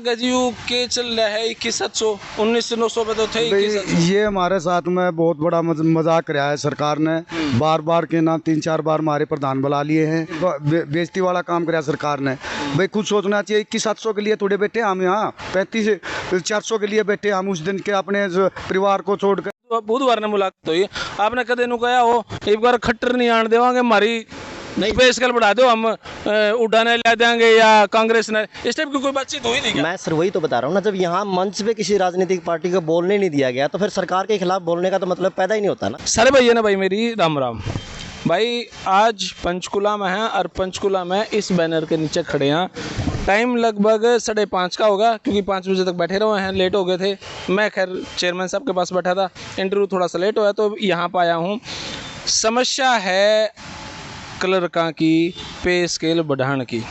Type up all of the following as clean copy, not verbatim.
गजीयू के चल रहा है 21,700 19,900 पे तो थे। ये हमारे साथ में बहुत बड़ा मजाक रहा है सरकार ने। बार बार के नाम 3-4 बार हमारे प्रधान बुला लिए हैं। बेइज्जती वाला काम कराया सरकार ने। भाई कुछ सोचना चाहिए। 21,700 के लिए थोड़े बैठे हम यहाँ, 35-400 के लिए बैठे हम उस दिन के अपने परिवार को छोड़कर। बुधवार ने मुलाकात हुई, आपने कदे नु कहा हो एक बार खट्टर नहीं आने देवांगे, हमारी नहीं पे स्केल बढ़ा दो, हम उड़ाने ला देंगे या कांग्रेस ने, इस टाइप की कोई बातचीत हुई नहीं क्या? मैं सर वही तो बता रहा हूँ ना, जब यहाँ मंच पे किसी राजनीतिक पार्टी को बोलने नहीं दिया गया तो फिर सरकार के खिलाफ बोलने का तो मतलब पैदा ही नहीं होता ना। सारे भैया ना भाई मेरी राम राम भाई, आज पंचकुला में है और पंचकुला में इस बैनर के नीचे खड़े हैं। टाइम लगभग 5:30 का होगा क्योंकि 5 बजे तक बैठे रहे हैं, लेट हो गए थे। मैं खैर चेयरमैन साहब के पास बैठा था, इंटरव्यू थोड़ा सा लेट हुआ तो यहाँ पर आया हूँ। समस्या है क्लर्का की पे स्केल बढ़ाने की।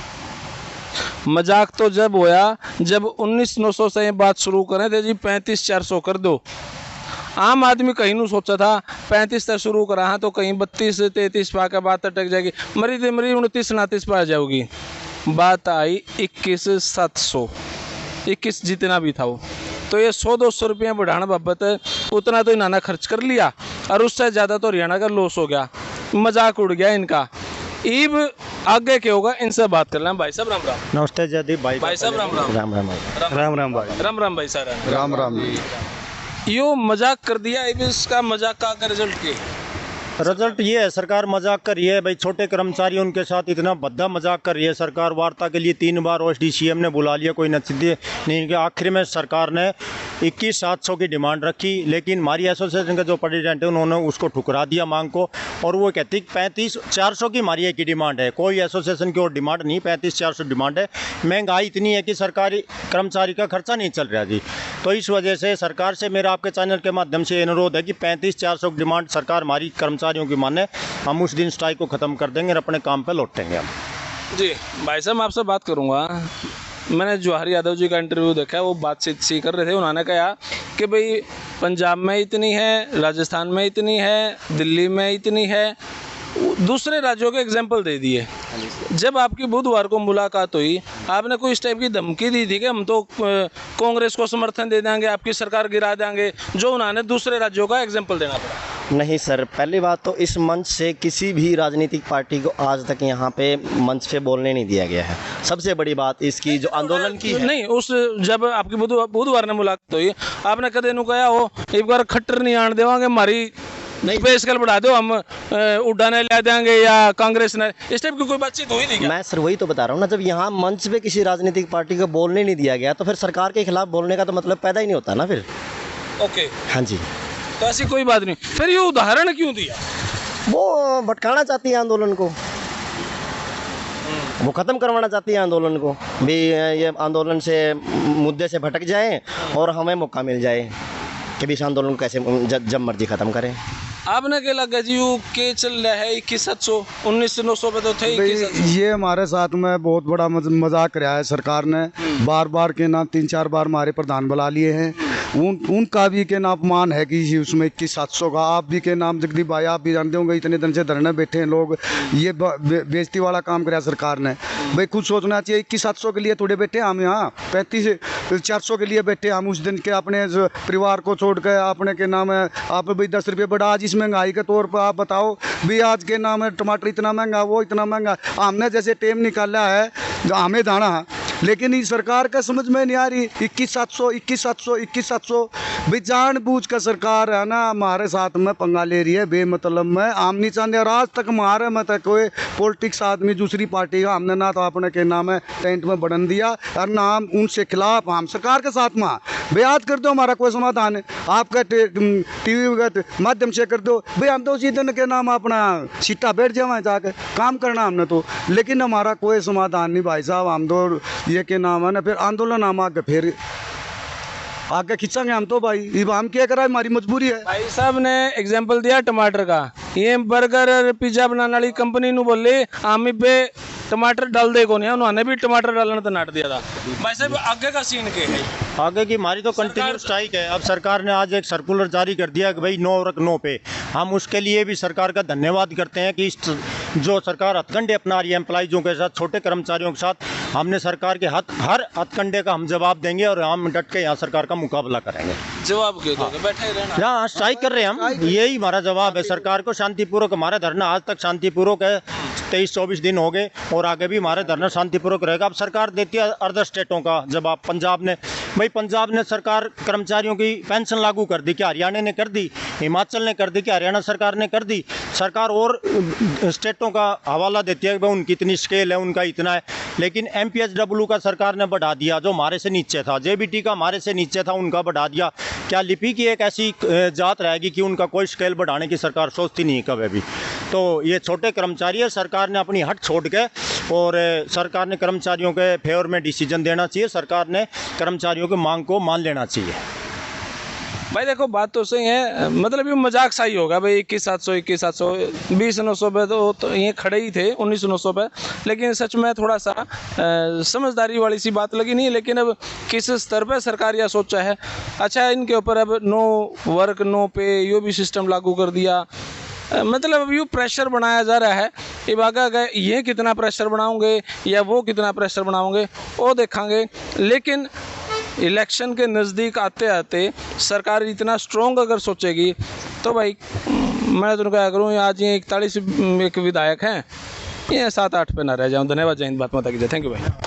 मजाक तो जब होया जब 19,900 से बात शुरू करें थे जी 35,400 कर दो। आम आदमी कहीं नहीं सोचा था 35 तक शुरू करा है तो कहीं 32-33 पा के बात अटक जाएगी, मरी 29-29 पा जाओगी। बात आई 21,700, 21 जितना भी था वो, तो ये 100-200 रुपये बढ़ाना बाबत उतना तो इन्होंने खर्च कर लिया और उससे ज़्यादा तो हरियाणा का लॉस हो गया, मजाक उड़ गया इनका। ईब आगे क्या होगा इनसे बात कर लें। भाई साहब राम राम। नमस्ते जयदीप भाई। भाई साहब राम राम। राम राम राम राम भाई। राम राम भाई सारा राम राम। यो मजाक कर दिया, इसका मजाक का रिजल्ट क्या? रिजल्ट ये है, सरकार मजाक कर रही है भाई, छोटे कर्मचारी उनके साथ इतना भद्दा मजाक कर रही है सरकार। वार्ता के लिए 3 बार OSDCM ने बुला लिया, कोई नतीजे नहीं। आखिर में सरकार ने 21,700 की डिमांड रखी, लेकिन हमारी एसोसिएशन का जो प्रेसिडेंट है उन्होंने उसको ठुकरा दिया मांग को, और वो कहती 35,400 की हमारी एक ही डिमांड है, कोई एसोसिएशन की और डिमांड नहीं, 35,400 डिमांड है। महंगाई इतनी है कि सरकारी कर्मचारी का खर्चा नहीं चल रहा जी। तो इस वजह से सरकार से मेरा आपके चैनल के माध्यम से अनुरोध है कि 35,400 की डिमांड सरकार हमारी कर्मचारियों की माने, हम उस दिन स्ट्राइक को ख़त्म कर देंगे और अपने काम पे लौटेंगे हम। जी भाई साहब, मैं आपसे बात करूंगा। मैंने जवाहर यादव जी का इंटरव्यू देखा, वो बातचीत सी कर रहे थे। उन्होंने कहा कि भाई पंजाब में इतनी है, राजस्थान में इतनी है, दिल्ली में इतनी है, दूसरे राज्यों के एग्जाम्पल दे दिए। जब आपकी बुधवार को मुलाकात हुई, आपने कोई इस टाइप की धमकी दी थी कि हम तो कांग्रेस को समर्थन दे देंगे, आपकी सरकार गिरा देंगे, जो उन्होंने दूसरे राज्यों का एग्जाम्पल देना पड़ा? नहीं सर, पहली बात तो इस मंच से किसी भी राजनीतिक पार्टी को आज तक यहाँ पे मंच पे बोलने नहीं दिया गया है। सबसे बड़ी बात इसकी जो आंदोलन की है, नहीं, उस जब आपकी बुधवार ने मुलाकात हुई, आपने कदे नु कहा हो एक बार खट्टर नहीं आने देवांगे, हमारी नहीं पे स्केल बढ़ा दो, हम उड़ाने ला देंगे या कांग्रेस ने, इस टाइप की कोई बातचीत हुई नहीं क्या? मैं सर वही तो बता रहा हूँ ना, जब यहाँ मंच पे किसी राजनीतिक पार्टी को बोलने नहीं दिया गया तो फिर सरकार के खिलाफ बोलने का तो मतलब पैदा ही नहीं होता ना फिर। ओके, हाँ जी, तो ऐसी कोई बात नहीं। फिर ये उदाहरण क्यों दिया? वो भटकाना चाहती है आंदोलन को, वो ख़त्म करवाना चाहती है आंदोलन को भी, ये आंदोलन से मुद्दे से भटक जाए और हमें मौका मिल जाए कि भी इस आंदोलन को कैसे जब मर्जी ख़त्म करें। आपने क्या लगा जी के चल रहा है 21,700 19,900 पे तो थे। ये हमारे साथ में बहुत बड़ा मजाक रहा है सरकार ने। बार बार के नाम 3-4 बार हमारे प्रधान बुला लिए हैं। उनका भी के नाम अपमान है कि उसमें 21,700 का। आप भी के नाम जगदीप भाई, आप भी जानते होंगे, इतने दिन से धरने बैठे हैं लोग। ये बेइज्जती वाला काम कराया सरकार ने। भाई कुछ सोचना चाहिए। 21,700 के लिए थोड़े बैठे हम यहाँ, 35-400 के लिए बैठे हम उस दिन के अपने परिवार को छोड़ कर। अपने के नाम है आप भाई 10 रुपये बढ़ा, आज इस महंगाई के तौर पर आप बताओ भी, आज के नाम है टमाटर इतना महंगा, वो इतना महंगा। हमने जैसे टेम निकाला है हमें दाना, लेकिन इस सरकार का समझ में नहीं आ रही। 21,700 भाई जानबूझ कर सरकार है ना हमारे साथ में पंगा ले रही है बेमतलब में। हम नहीं चाहते, और आज तक हमारे में तक कोई पॉलिटिक्स आदमी दूसरी पार्टी का हमने ना तो अपने के नाम है टेंट में बढ़न दिया और ना हम उनसे खिलाफ, हम सरकार के साथ में भाई आज कर दो, हमारा कोई समाधान है आपका टीवी के माध्यम से कर दो भाई। हम तो उसी दिन के नाम अपना सीटा बैठ जाए जाकर काम करना हमने तो, लेकिन हमारा कोई समाधान नहीं भाई साहब। हम तो ये के नाम है ना फिर आंदोलन हम आगे फिर आगे खींचेंगे हम तो भाई। ये हम क्या करा, हमारी मजबूरी है। भाई साहब ने एग्जाम्पल दिया टमाटर का, ये बर्गर और पिज्जा बनाने वाली कंपनी नु बोले आमी पे टमाटर डाल दे को नहीं, उन्होंने भी टमाटर डालना तो नाट दिया था। भाई साहब आगे का सीन क्या है? आगे की हमारी तो कंटिन्यू स्ट्राइक है। अब सरकार ने आज एक सर्कुलर जारी कर दिया कि भाई 9 और 9 पे, हम उसके लिए भी सरकार का धन्यवाद करते हैं कि जो सरकार हथकंडे अपना रही है एम्प्लॉइजों के साथ, छोटे कर्मचारियों के साथ, हमने सरकार के हर हथकंडे का हम जवाब देंगे और हम डट के यहाँ सरकार का मुकाबला करेंगे। जवाब क्यों दोगे, बैठे ही रहना। यहाँ स्ट्राइक कर रहे हैं हम, यही हमारा जवाब है सरकार को। शांतिपूर्वक हमारा धरना आज तक शांतिपूर्वक है, 23-24 दिन हो गए और आगे भी हमारे धरना शांतिपूर्वक रहेगा। अब सरकार देती है अदर स्टेटों का जवाब। पंजाब ने सरकार कर्मचारियों की पेंशन लागू कर दी, क्या हरियाणा ने कर दी, हिमाचल ने कर दी, क्या हरियाणा सरकार ने कर दी। सरकार और स्टेटों का हवाला देती है कि भाई उनकी इतनी स्केल है, उनका इतना है, लेकिन MPHW का सरकार ने बढ़ा दिया जो हमारे से नीचे था, JBT का हमारे से नीचे था, उनका बढ़ा दिया। क्या लिपि की एक ऐसी जात रहेगी कि उनका कोई स्केल बढ़ाने की सरकार सोचती नहीं कभी भी। तो ये छोटे कर्मचारी है, सरकार ने अपनी हट छोड़ के और सरकार ने कर्मचारियों के फेवर में डिसीजन देना चाहिए, सरकार ने कर्मचारियों की मांग को मान लेना चाहिए। भाई देखो बात तो सही है, मतलब ये मजाक सा ही होगा भाई 21,700 21,700 20,900 पे तो ये खड़े ही थे 19,900 पे, लेकिन सच में थोड़ा सा समझदारी वाली सी बात लगी नहीं। लेकिन अब किस स्तर पे सरकार यह सोचा है, अच्छा इनके ऊपर अब नो वर्क नो पे यो भी सिस्टम लागू कर दिया, मतलब अब यूँ प्रेशर बनाया जा रहा है। अब आगे ये कितना प्रेशर बनाओगे या वो कितना प्रेशर बनाओगे वो देखेंगे। लेकिन इलेक्शन के नज़दीक आते आते सरकार इतना स्ट्रॉन्ग अगर सोचेगी तो भाई मैं तो क्या करूँ, आज ये 41 एक विधायक हैं, ये 7-8 पे ना रह जाऊँ। धन्यवाद, जय हिंद, भारत माता की जय। थैंक यू भाई।